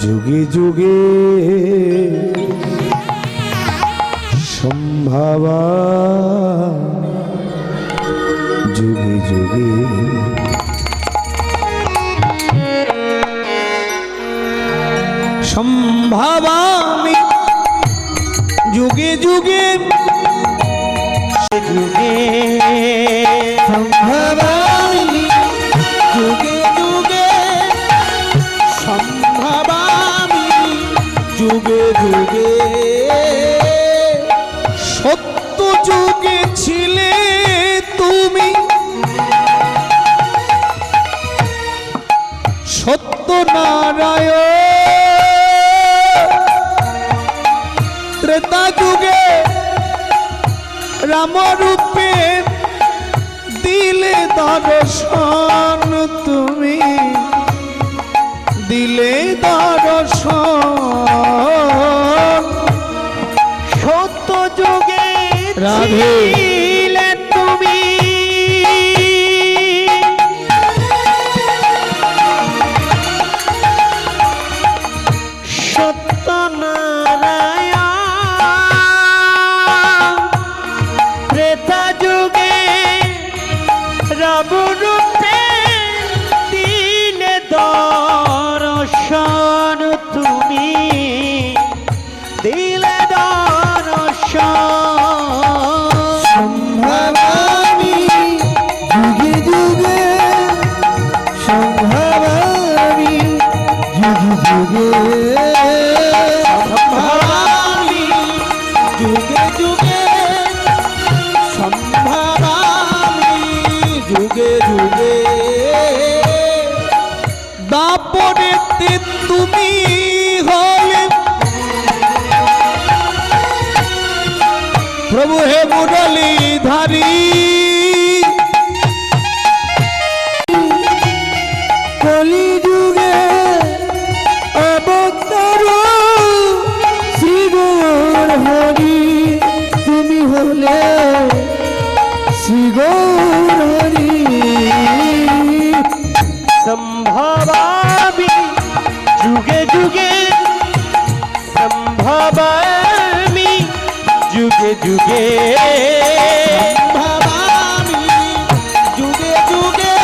যুগে যুগে সম্ভাবা যুগে যুগে সম্ভাবামি যুগে যুগে যুগে সম্ভাবামি যুগে যুগে সম্ভাবামি যুগে যুগে সত্য যুগে ছিলে তুমি সত্যনারায়ণ ত্রেতা যুগে রামরূপে দিলে দর্শন তুমি দিলে দর্শন সত্য যুগে রাধে ছিলে তুমি সত্যনারায়ণ ত্রেতা যুগে রামরূপে দিলে দর্শন তুমি দিলে দর্শন সম্ভাবামি যুগে যুগে সম্ভাবামি যুগে যুগে সম্ভাবামি যুগে যুগে সম্ভাবামি যুগে যুগে দাপরেতে তুমি হলে প্রভু হে মুরলীধারী কলি যুগে অবতার শ্রী গৌর হরি তুমি হলে শ্রী গৌর হরি সম্ভবামি যুগে যুগে সম্ভবামি যুগে যুগে সম্ভাবামি যুগে যুগে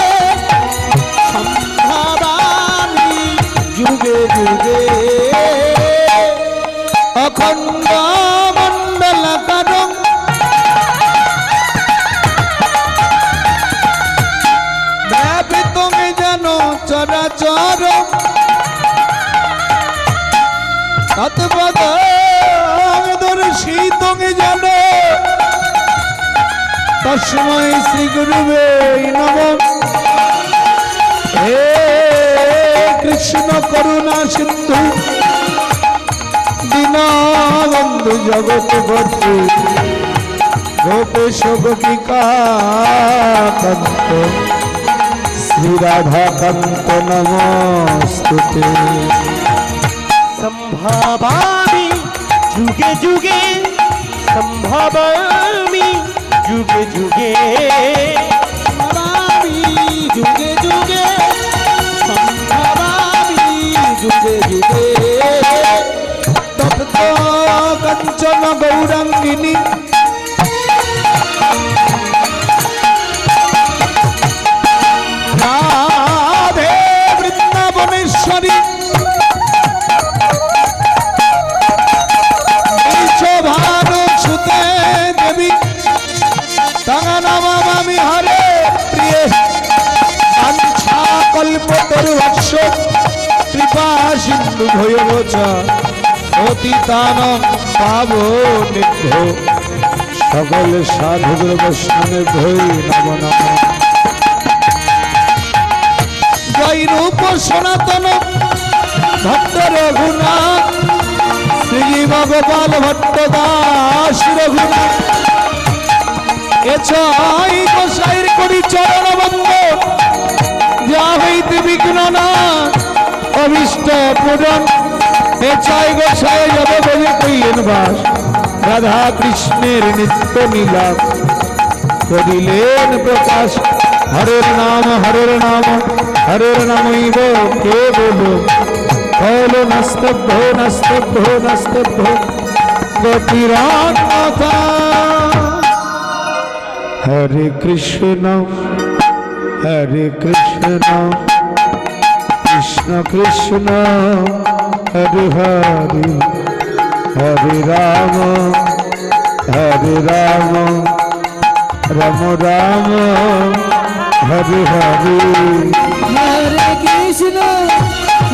সম্ভাবামি যুগে যুগে অখণ্ড মণ্ডলাকারং ব্যাপৃতং যেন চরাচর তৎপদং দর্শিতং যেন তস্मै শ্রী গুরুবে নমঃ। হে কৃষ্ণ করুণা সিন্ধু দীনবন্ধু জগৎপতি গোপেশ গোপিকাকান্ত শ্রী রাধাকান্ত নমস্তুতে। সম্ভবামি যুগে যুগে সম্ভবামি যুগে যুগে সম্ভাবামি যুগে যুগে সম্ভাবামি যুগে যুগে তপ্ত কাঞ্চন গৌরাঙ্গিনী রাধে বৃন্দাবনেশ্বরী সুতে দেবী তাঙা নমামি হরে প্রিয়ে বাঞ্ছা কল্পতরুবর্ষ কৃপা সিন্ধু ভৈরবচ পতিতানং পাবনেভ্যো সকল সাধুগুরু বৈষ্ণবেভ্যো নমো নমঃ। জয় রূপ সনাতন ভক্ত রঘুনাথ শ্রী ভগবান ভট্ট দাস রঘুনাথ এছাই গোসাইর করি চরণ বন্ধ যা হইতে বিঘ্ন না অভিষ্ট পূরণ এছাই গোসাই যাব বলে কইলেন বাস রাধা কৃষ্ণের নিত্য মিলাপ করিলেন প্রকাশ হরের নাম হরের নামইব কেবল হলো নস্তব্ধ নস্তব্ধ নস্তব্ধ গতিরাত্মতা। হরে কৃষ্ণ হরে কৃষ্ণ কৃষ্ণ কৃষ্ণ হরে হরে হরে রাম রাম রাম হরে হরে।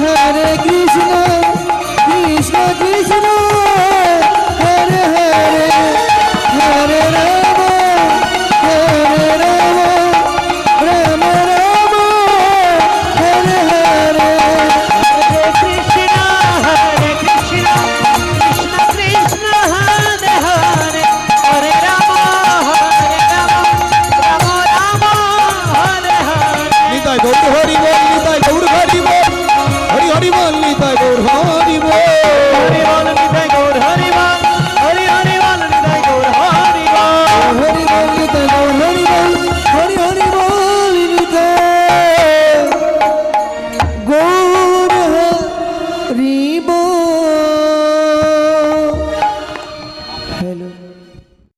হরে Krishna Krishna Krishna Hare Hare Hare Ram Ram Ram Hare Hare. Hare Krishna, Krishna Krishna, Hare Hare, Hare Rama, Rama Rama, Hare Hare. Nitai Gour Hari বল।